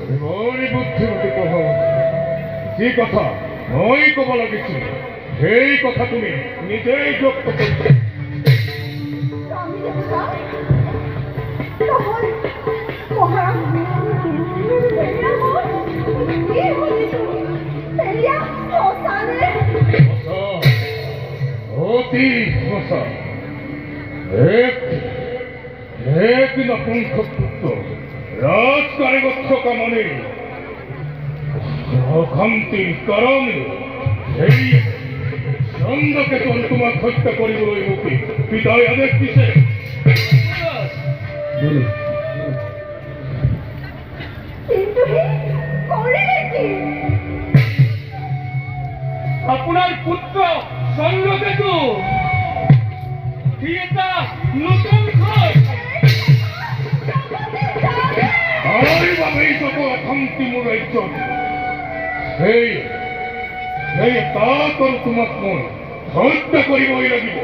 বড়ি বুদ্ধিমতী কহ যে কথা মই কব লাগিছিল সেই কথা তুমি নিজেই ব্যক্ত করছো। অতি সঁচা এক নপুংসক রাজকার্যত থকা মানে অশান্তিৰ কাৰণে সেই চন্দ্ৰকে তোমাক হত্যা কৰিবলৈ মোক পিতাই আদেশ দিছে। আপোনাৰ পুত্ৰ চন্দ্ৰকেতু সি এটা নতুন অশান্তি মোৰ ৰাজ্যত সেই তাক আৰু তোমাক মই হত্যা কৰিবই লাগিব।